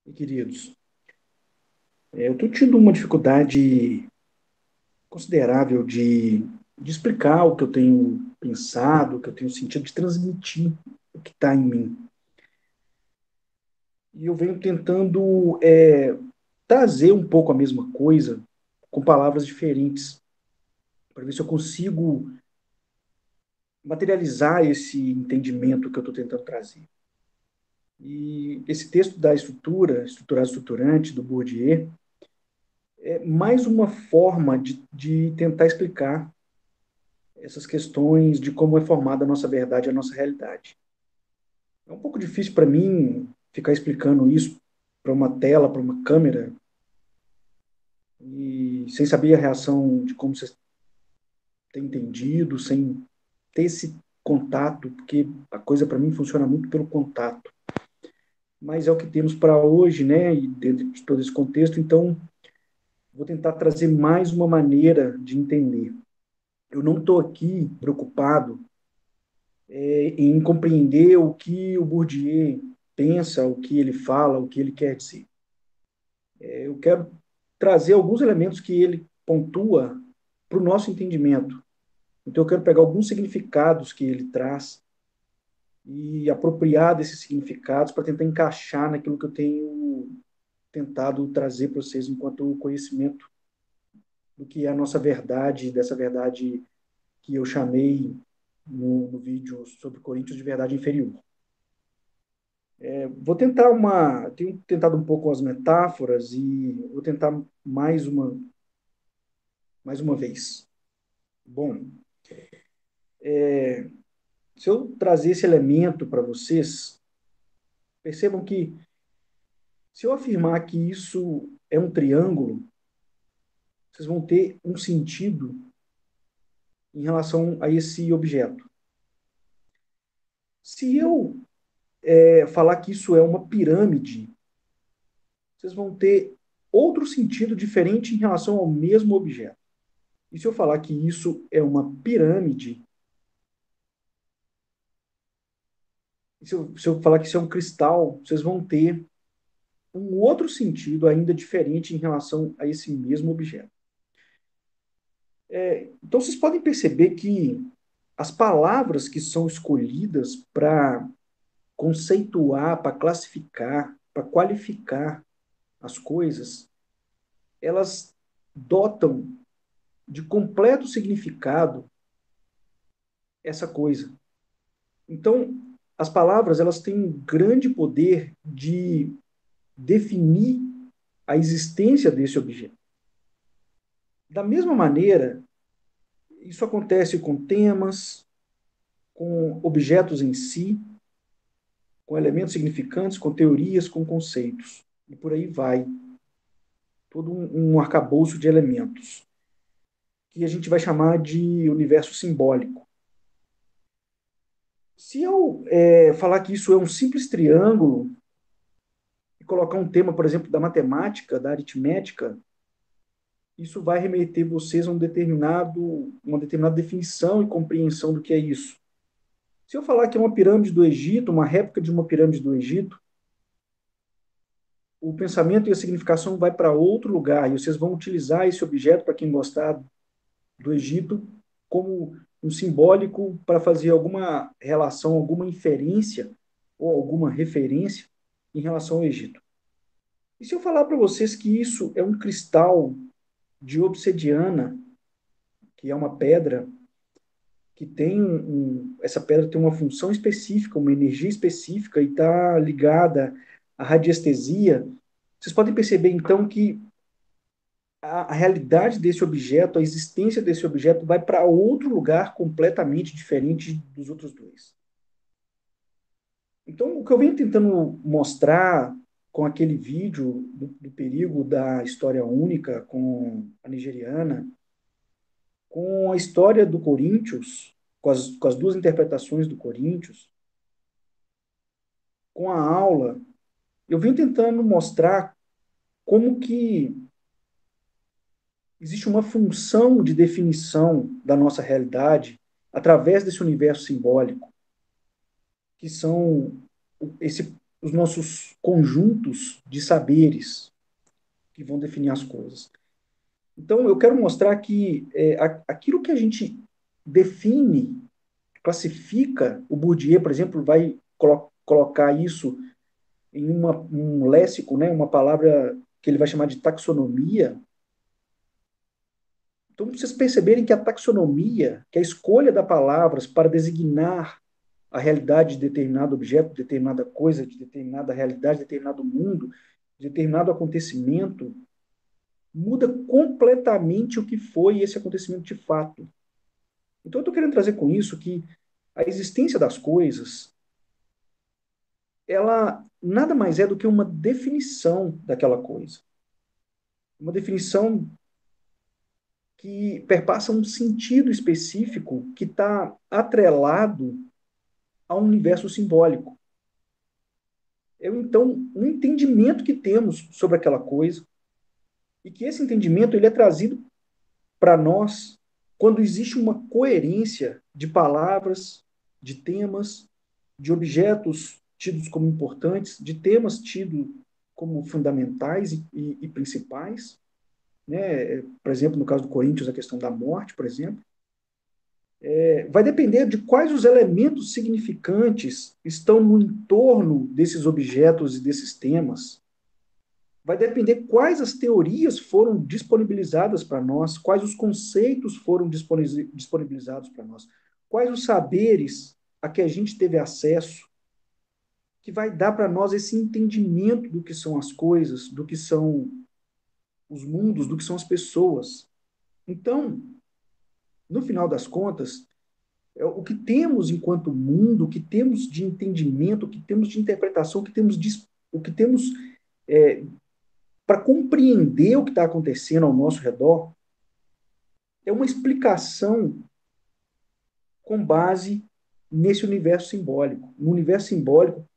E, queridos, eu estou tendo uma dificuldade considerável de explicar o que eu tenho pensado, o que eu tenho sentido, de transmitir o que está em mim. E eu venho tentando trazer um pouco a mesma coisa com palavras diferentes, para ver se eu consigo materializar esse entendimento que eu estou tentando trazer. E esse texto da estrutura, estruturado estruturante, do Bourdieu, é mais uma forma de tentar explicar essas questões de como é formada a nossa verdade, a nossa realidade. É um pouco difícil para mim ficar explicando isso para uma tela, para uma câmera, e sem saber a reação de como você tem entendido, sem ter esse contato, porque a coisa para mim funciona muito pelo contato. Mas é o que temos para hoje, né? E dentro de todo esse contexto, então vou tentar trazer mais uma maneira de entender. Eu não estou aqui preocupado em compreender o que o Bourdieu pensa, o que ele fala, o que ele quer dizer. Eu quero trazer alguns elementos que ele pontua para o nosso entendimento. Então, eu quero pegar alguns significados que ele traz e apropriar desses significados para tentar encaixar naquilo que eu tenho tentado trazer para vocês enquanto conhecimento do que é a nossa verdade, dessa verdade que eu chamei no vídeo sobre Coríntios de verdade inferior. Vou tentar tenho tentado um pouco as metáforas e vou tentar mais uma vez. Bom, se eu trazer esse elemento para vocês, percebam que se eu afirmar que isso é um triângulo, vocês vão ter um sentido em relação a esse objeto. Se eu falar que isso é uma pirâmide, vocês vão ter outro sentido diferente em relação ao mesmo objeto. E se eu falar que isso é uma pirâmide, se eu falar que isso é um cristal, vocês vão ter um outro sentido ainda diferente em relação a esse mesmo objeto. Então, vocês podem perceber que as palavras que são escolhidas para conceituar, para classificar, para qualificar as coisas, elas dotam de completo significado essa coisa. Então, as palavras elas têm um grande poder de definir a existência desse objeto. Da mesma maneira, isso acontece com temas, com objetos em si, com elementos significantes, com teorias, com conceitos. E por aí vai. Todo um arcabouço de elementos, que a gente vai chamar de universo simbólico. Se eu falar que isso é um simples triângulo, e colocar um tema, por exemplo, da matemática, da aritmética, isso vai remeter vocês a uma determinada definição e compreensão do que é isso. Se eu falar que é uma pirâmide do Egito, uma réplica de uma pirâmide do Egito, o pensamento e a significação vai para outro lugar, e vocês vão utilizar esse objeto, para quem gostar do Egito, como um simbólico para fazer alguma relação, alguma inferência ou alguma referência em relação ao Egito. E se eu falar para vocês que isso é um cristal de obsidiana, que é uma pedra que essa pedra tem uma função específica, uma energia específica e está ligada à radiestesia, vocês podem perceber então que a realidade desse objeto, a existência desse objeto vai para outro lugar completamente diferente dos outros dois. Então, o que eu venho tentando mostrar com aquele vídeo do perigo da história única com a nigeriana, com a história do Corinthians, com as duas interpretações do Corinthians, com a aula, eu venho tentando mostrar como que existe uma função de definição da nossa realidade através desse universo simbólico, que são esse os nossos conjuntos de saberes que vão definir as coisas. Então, eu quero mostrar que aquilo que a gente define, classifica, o Bourdieu, por exemplo, vai colocar isso em um léxico, né, uma palavra que ele vai chamar de taxonomia. Então, vocês perceberem que a taxonomia, que é a escolha das palavras para designar a realidade de determinado objeto, de determinada coisa, de determinada realidade, de determinado mundo, de determinado acontecimento, muda completamente o que foi esse acontecimento de fato. Então, eu estou querendo trazer com isso que a existência das coisas, ela nada mais é do que uma definição daquela coisa. Uma definição que perpassa um sentido específico que está atrelado a um universo simbólico. É, então, um entendimento que temos sobre aquela coisa, e que esse entendimento ele é trazido para nós quando existe uma coerência de palavras, de temas, de objetos tidos como importantes, de temas tidos como fundamentais e principais, né? Por exemplo, no caso do Coríntios, a questão da morte, por exemplo, vai depender de quais os elementos significantes estão no entorno desses objetos e desses temas. Vai depender quais as teorias foram disponibilizadas para nós, quais os conceitos foram disponibilizados para nós, quais os saberes a que a gente teve acesso, que vai dar para nós esse entendimento do que são as coisas, do que são os mundos, do que são as pessoas. Então, no final das contas, o que temos enquanto mundo, o que temos de entendimento, o que temos de interpretação, o que temos é, para compreender o que está acontecendo ao nosso redor, é uma explicação com base nesse universo simbólico, no universo simbólico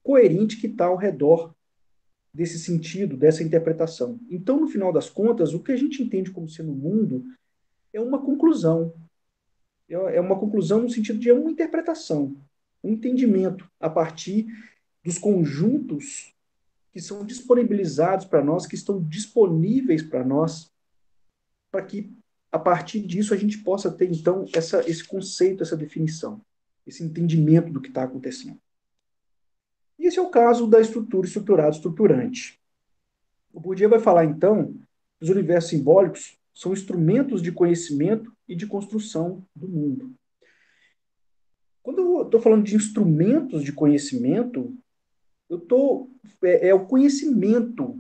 coerente que está ao redor desse sentido, dessa interpretação. Então, no final das contas, o que a gente entende como sendo o mundo é uma conclusão. É uma conclusão no sentido de uma interpretação, um entendimento a partir dos conjuntos que são disponibilizados para nós, que estão disponíveis para nós, para que a partir disso a gente possa ter, então, esse conceito, essa definição, esse entendimento do que está acontecendo. E esse é o caso da estrutura estruturada estruturante. O Bourdieu vai falar, então, que os universos simbólicos são instrumentos de conhecimento e de construção do mundo. Quando eu estou falando de instrumentos de conhecimento, eu tô, o conhecimento.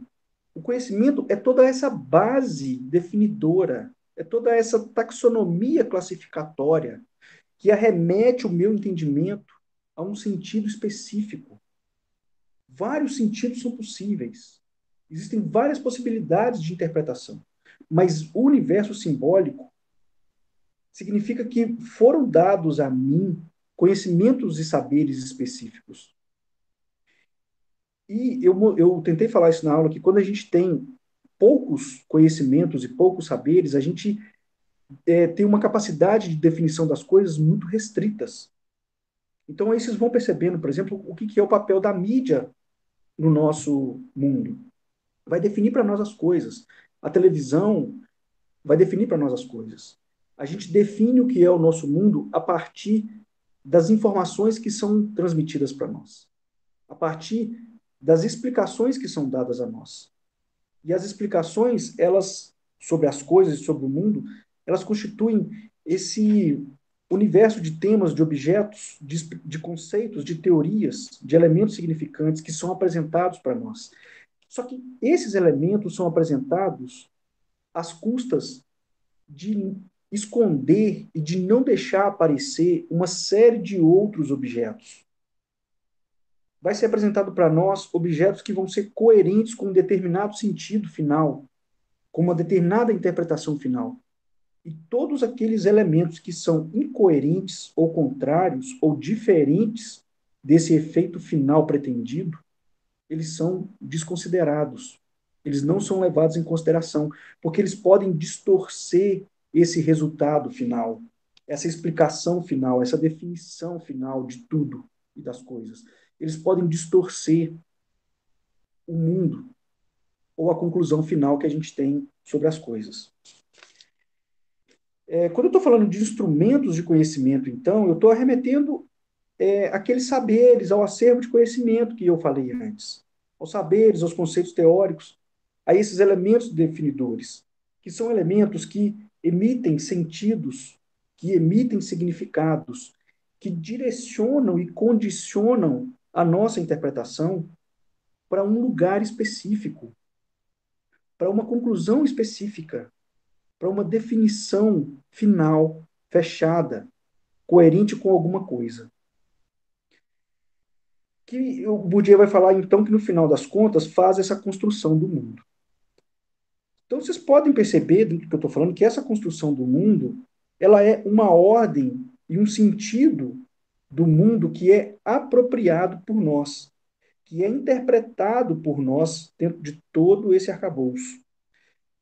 O conhecimento é toda essa base definidora, é toda essa taxonomia classificatória que arremete o meu entendimento a um sentido específico. Vários sentidos são possíveis. Existem várias possibilidades de interpretação. Mas o universo simbólico significa que foram dados a mim conhecimentos e saberes específicos. E eu tentei falar isso na aula, que quando a gente tem poucos conhecimentos e poucos saberes, a gente tem uma capacidade de definição das coisas muito restritas. Então, aí vocês vão percebendo, por exemplo, o que é o papel da mídia no nosso mundo. Vai definir para nós as coisas. A televisão vai definir para nós as coisas. A gente define o que é o nosso mundo a partir das informações que são transmitidas para nós, a partir das explicações que são dadas a nós. E as explicações, elas, sobre as coisas e sobre o mundo, elas constituem esse universo de temas, de objetos, de conceitos, de teorias, de elementos significantes que são apresentados para nós. Só que esses elementos são apresentados às custas de esconder e de não deixar aparecer uma série de outros objetos. Vai ser apresentado para nós objetos que vão ser coerentes com um determinado sentido final, com uma determinada interpretação final. E todos aqueles elementos que são incoerentes ou contrários ou diferentes desse efeito final pretendido, eles são desconsiderados. Eles não são levados em consideração, porque eles podem distorcer esse resultado final, essa explicação final, essa definição final de tudo e das coisas. eles podem distorcer o mundo ou a conclusão final que a gente tem sobre as coisas. Quando eu estou falando de instrumentos de conhecimento, então, eu estou arremetendo aqueles saberes, ao acervo de conhecimento que eu falei antes, aos saberes, aos conceitos teóricos, a esses elementos definidores, que são elementos que emitem sentidos, que emitem significados, que direcionam e condicionam a nossa interpretação para um lugar específico, para uma conclusão específica, para uma definição final, fechada, coerente com alguma coisa. Que o Bourdieu vai falar, então, que no final das contas faz essa construção do mundo. Então, vocês podem perceber, do que eu estou falando, que essa construção do mundo, ela é uma ordem e um sentido do mundo que é apropriado por nós, que é interpretado por nós dentro de todo esse arcabouço.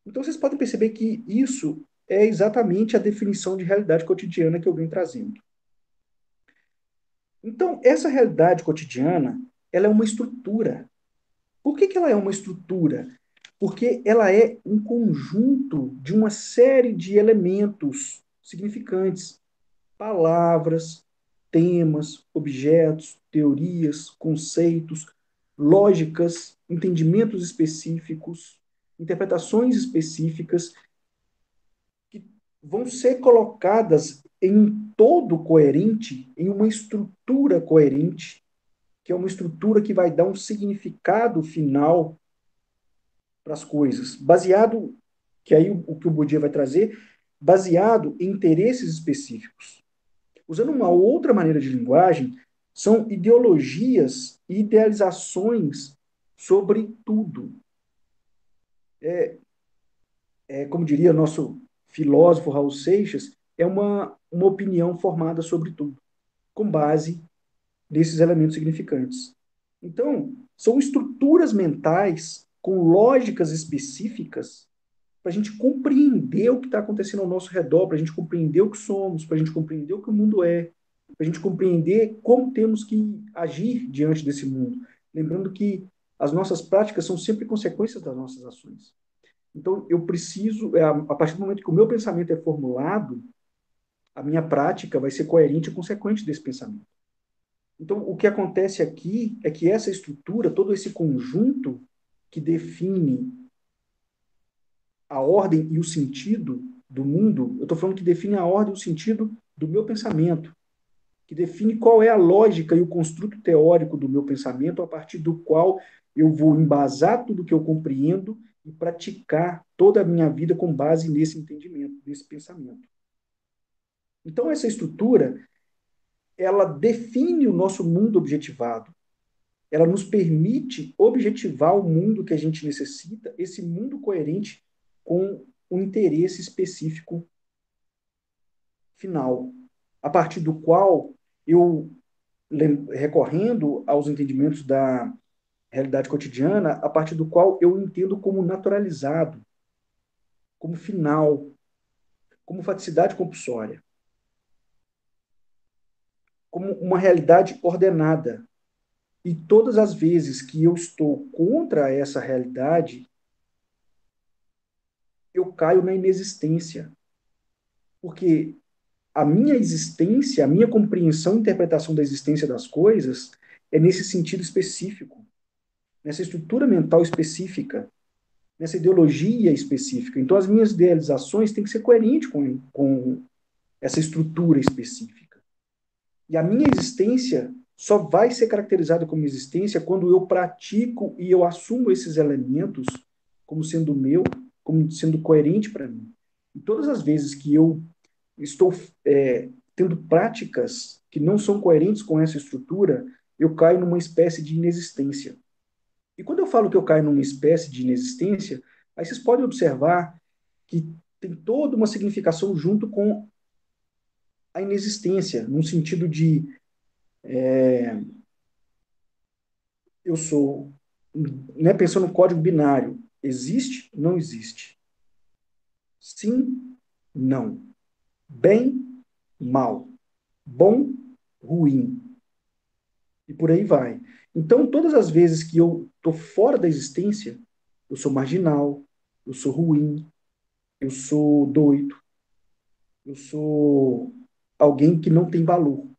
Então, vocês podem perceber que isso é exatamente a definição de realidade cotidiana que eu venho trazendo. Então, essa realidade cotidiana, ela é uma estrutura. Por que ela é uma estrutura? Porque ela é um conjunto de uma série de elementos significantes, palavras, temas, objetos, teorias, conceitos, lógicas, entendimentos específicos, interpretações específicas que vão ser colocadas em um todo coerente, em uma estrutura coerente, que é uma estrutura que vai dar um significado final para as coisas, baseado, que aí o que o Bourdieu vai trazer, baseado em interesses específicos. Usando uma outra maneira de linguagem, são ideologias e idealizações sobre tudo. Como diria nosso filósofo Raul Seixas, é uma opinião formada sobre tudo, com base nesses elementos significantes. Então, são estruturas mentais com lógicas específicas para a gente compreender o que está acontecendo ao nosso redor, para a gente compreender o que somos, para a gente compreender o que o mundo é, para a gente compreender como temos que agir diante desse mundo. Lembrando que as nossas práticas são sempre consequências das nossas ações. Então, eu preciso, a partir do momento que o meu pensamento é formulado, a minha prática vai ser coerente e consequente desse pensamento. Então, o que acontece aqui é que essa estrutura, todo esse conjunto que define a ordem e o sentido do mundo, eu estou falando que define a ordem e o sentido do meu pensamento, que define qual é a lógica e o construto teórico do meu pensamento, a partir do qual eu vou embasar tudo que eu compreendo e praticar toda a minha vida com base nesse entendimento, nesse pensamento. Então, essa estrutura, ela define o nosso mundo objetivado. Ela nos permite objetivar o mundo que a gente necessita, esse mundo coerente com um interesse específico final, a partir do qual eu, recorrendo aos entendimentos da realidade cotidiana, a partir do qual eu entendo como naturalizado, como final, como faticidade compulsória, como uma realidade ordenada. E todas as vezes que eu estou contra essa realidade, eu caio na inexistência. Porque a minha existência, a minha compreensão e interpretação da existência das coisas é nesse sentido específico, nessa estrutura mental específica, nessa ideologia específica. Então, as minhas idealizações têm que ser coerentes com essa estrutura específica. E a minha existência só vai ser caracterizada como existência quando eu pratico e eu assumo esses elementos como sendo meu, como sendo coerente para mim. E todas as vezes que eu estou tendo práticas que não são coerentes com essa estrutura, eu caio numa espécie de inexistência. E quando eu falo que eu caio numa espécie de inexistência, aí vocês podem observar que tem toda uma significação junto com a inexistência, num sentido de eu sou, né, pensando no código binário, existe, não existe. Sim, não. Bem, mal. Bom, ruim. e por aí vai. Então, todas as vezes que eu estou fora da existência, eu sou marginal, eu sou ruim, eu sou doido, eu sou alguém que não tem valor.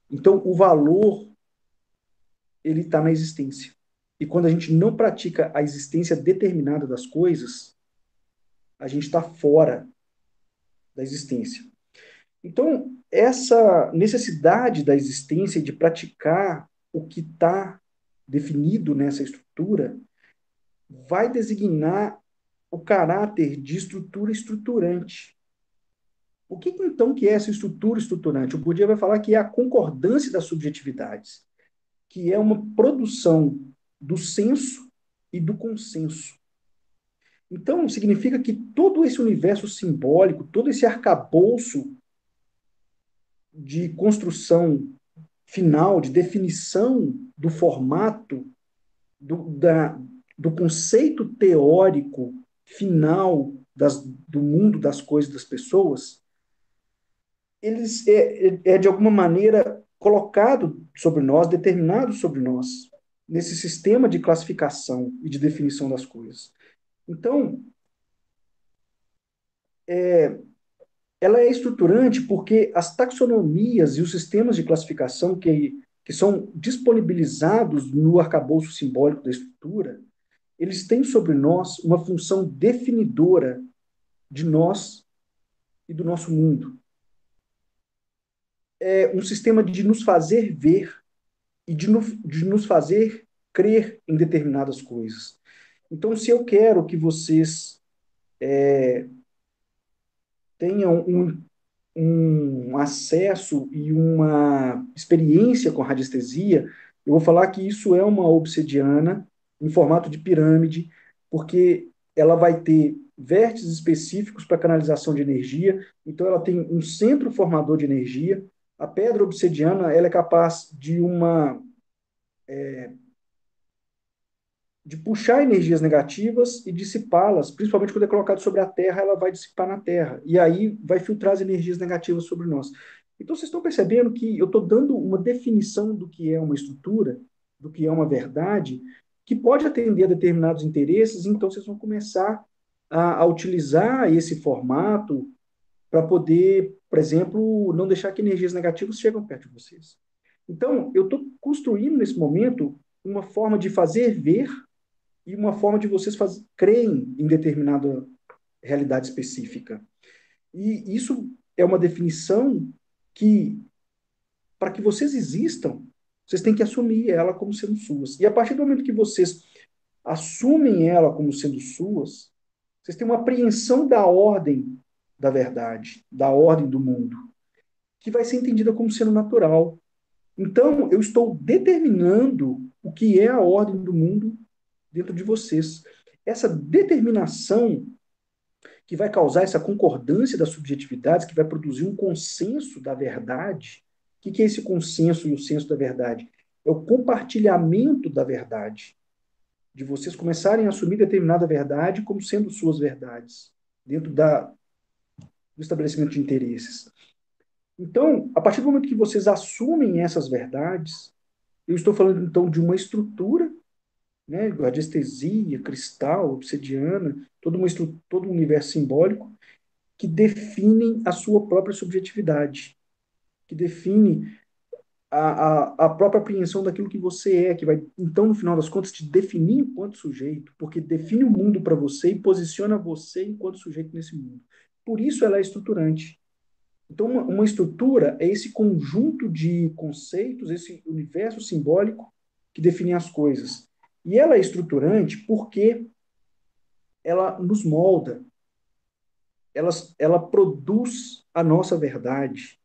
Então, o valor, ele está na existência. E quando a gente não pratica a existência determinada das coisas, a gente está fora da existência. Então, essa necessidade da existência e de praticar o que está definido nessa estrutura vai designar o caráter de estrutura estruturante. O que então que é essa estrutura estruturante? O Bourdieu vai falar que é a concordância das subjetividades, que é uma produção do senso e do consenso. Então, significa que todo esse universo simbólico, todo esse arcabouço de construção final, de definição do formato, do, da, do conceito teórico final do mundo, das coisas, das pessoas, eles de alguma maneira colocado sobre nós, determinado sobre nós, nesse sistema de classificação e de definição das coisas. Então, ela é estruturante porque as taxonomias e os sistemas de classificação que são disponibilizados no arcabouço simbólico da estrutura, eles têm sobre nós uma função definidora de nós e do nosso mundo. É um sistema de nos fazer ver e de nos fazer crer em determinadas coisas. Então, se eu quero que vocês tenham um acesso e uma experiência com radiestesia, eu vou falar que isso é uma obsidiana em formato de pirâmide, porque ela vai ter vértices específicos para canalização de energia, então ela tem um centro formador de energia. A pedra obsidiana ela é capaz de puxar energias negativas e dissipá-las, principalmente quando é colocado sobre a Terra, ela vai dissipar na Terra, e aí vai filtrar as energias negativas sobre nós. Então, vocês estão percebendo que eu estou dando uma definição do que é uma estrutura, do que é uma verdade, que pode atender a determinados interesses, então vocês vão começar a utilizar esse formato para poder, por exemplo, não deixar que energias negativas cheguem perto de vocês. Então, eu estou construindo nesse momento uma forma de fazer ver e uma forma de vocês crerem em determinada realidade específica. E isso é uma definição que, para que vocês existam, vocês têm que assumir ela como sendo suas. E a partir do momento que vocês assumem ela como sendo suas, vocês têm uma apreensão da ordem da verdade, da ordem do mundo, que vai ser entendida como sendo natural. Então, eu estou determinando o que é a ordem do mundo dentro de vocês. Essa determinação que vai causar essa concordância das subjetividades, que vai produzir um consenso da verdade. O que é esse consenso e o senso da verdade? É o compartilhamento da verdade, de vocês começarem a assumir determinada verdade como sendo suas verdades, dentro do estabelecimento de interesses. Então, a partir do momento que vocês assumem essas verdades, eu estou falando então de uma estrutura, né, radiestesia, cristal, obsidiana, todo um universo simbólico que definem a sua própria subjetividade, que define a própria apreensão daquilo que você é, que vai, então, no final das contas, te definir enquanto sujeito, porque define o mundo para você e posiciona você enquanto sujeito nesse mundo. Por isso ela é estruturante. Então, uma estrutura é esse conjunto de conceitos, esse universo simbólico que define as coisas. E ela é estruturante porque ela nos molda, ela produz a nossa verdade.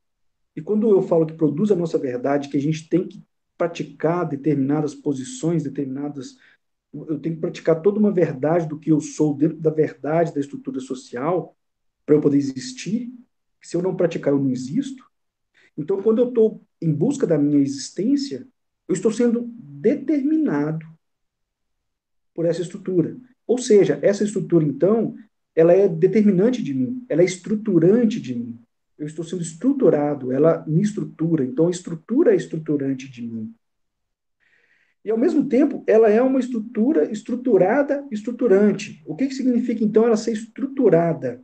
E quando eu falo que produz a nossa verdade, que a gente tem que praticar determinadas posições, eu tenho que praticar toda uma verdade do que eu sou dentro da verdade da estrutura social para eu poder existir. Se eu não praticar, eu não existo. Então, quando eu estou em busca da minha existência, eu estou sendo determinado por essa estrutura. Ou seja, essa estrutura, então, ela é determinante de mim, ela é estruturante de mim. Eu estou sendo estruturado, ela me estrutura. Então, a estrutura é estruturante de mim. E, ao mesmo tempo, ela é uma estrutura estruturada, estruturante. O que que significa, então, ela ser estruturada?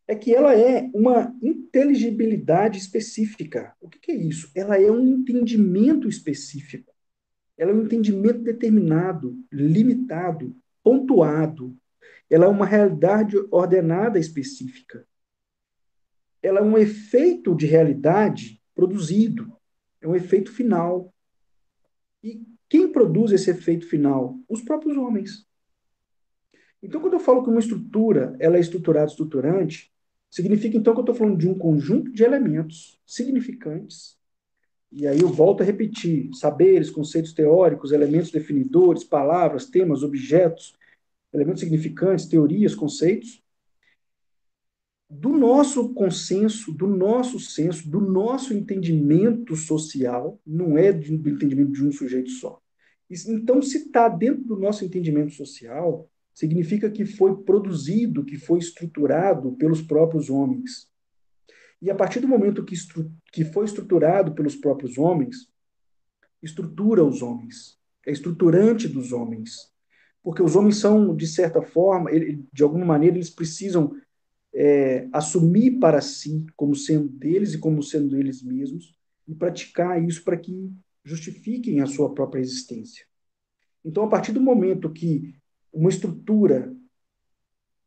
É que ela é uma inteligibilidade específica. O que que é isso? Ela é um entendimento específico. Ela é um entendimento determinado, limitado, pontuado. Ela é uma realidade ordenada específica. Ela é um efeito de realidade produzido. É um efeito final. E quem produz esse efeito final? Os próprios homens. Então, quando eu falo que uma estrutura ela é estruturada, estruturante, significa então que eu estou falando de um conjunto de elementos significantes. E aí eu volto a repetir: saberes, conceitos teóricos, elementos definidores, palavras, temas, objetos, elementos significantes, teorias, conceitos, do nosso consenso, do nosso senso, do nosso entendimento social, não é do entendimento de um sujeito só. Então, se está dentro do nosso entendimento social, significa que foi produzido, que foi estruturado pelos próprios homens. E a partir do momento que foi estruturado pelos próprios homens, estrutura os homens, é estruturante dos homens. Porque os homens são, de certa forma, de alguma maneira, eles precisam assumir para si como sendo deles e como sendo eles mesmos e praticar isso para que justifiquem a sua própria existência. Então, a partir do momento que uma estrutura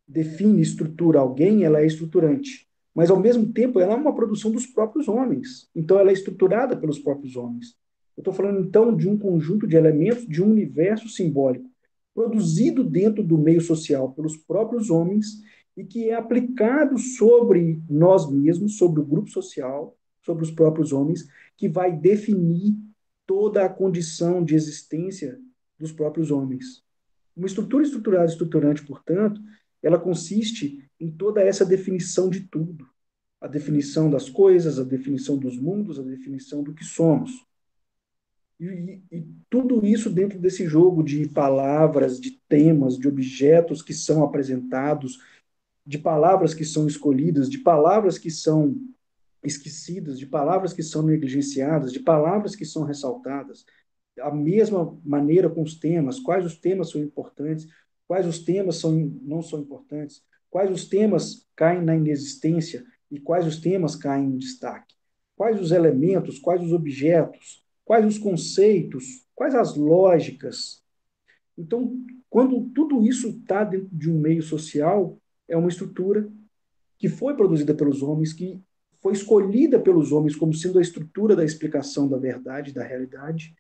define, estrutura alguém, ela é estruturante. Mas, ao mesmo tempo, ela é uma produção dos próprios homens. Então, ela é estruturada pelos próprios homens. Eu estou falando, então, de um conjunto de elementos, de um universo simbólico, produzido dentro do meio social pelos próprios homens e que é aplicado sobre nós mesmos, sobre o grupo social, sobre os próprios homens, que vai definir toda a condição de existência dos próprios homens. Uma estrutura estruturada estruturante, portanto, ela consiste em toda essa definição de tudo. A definição das coisas, a definição dos mundos, a definição do que somos. E tudo isso dentro desse jogo de palavras, de temas, de objetos que são apresentados, de palavras que são escolhidas, de palavras que são esquecidas, de palavras que são negligenciadas, de palavras que são ressaltadas. A mesma maneira com os temas, quais os temas são importantes, quais os temas não são importantes, quais os temas caem na inexistência e quais os temas caem em destaque, quais os elementos, quais os objetos, quais os conceitos, quais as lógicas. Então, quando tudo isso está dentro de um meio social, é uma estrutura que foi produzida pelos homens, que foi escolhida pelos homens como sendo a estrutura da explicação da verdade, da realidade,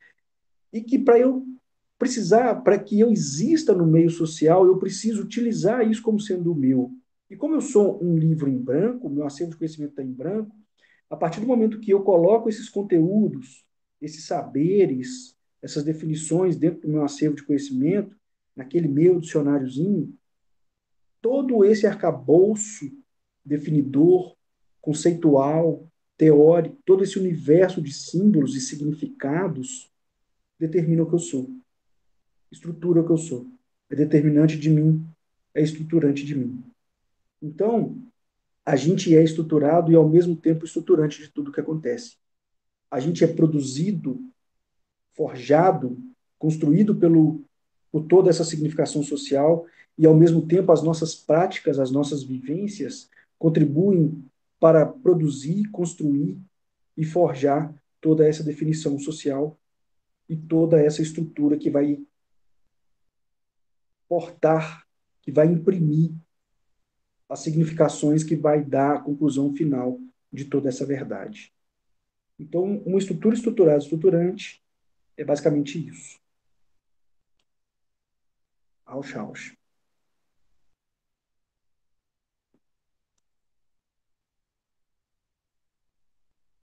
e que para que eu exista no meio social, eu preciso utilizar isso como sendo o meu. E como eu sou um livro em branco, meu acervo de conhecimento está em branco, a partir do momento que eu coloco esses conteúdos, esses saberes, essas definições dentro do meu acervo de conhecimento, naquele meu dicionáriozinho, todo esse arcabouço definidor, conceitual, teórico, todo esse universo de símbolos e significados determina o que eu sou, estrutura o que eu sou, é determinante de mim, é estruturante de mim. Então, a gente é estruturado e, ao mesmo tempo, estruturante de tudo que acontece. A gente é produzido, forjado, construído por toda essa significação social e, ao mesmo tempo, as nossas práticas, as nossas vivências contribuem para produzir, construir e forjar toda essa definição social e toda essa estrutura que vai portar, que vai imprimir as significações que vai dar a conclusão final de toda essa verdade. Então, uma estrutura estruturada, estruturante, é basicamente isso. Ausch, Ausch.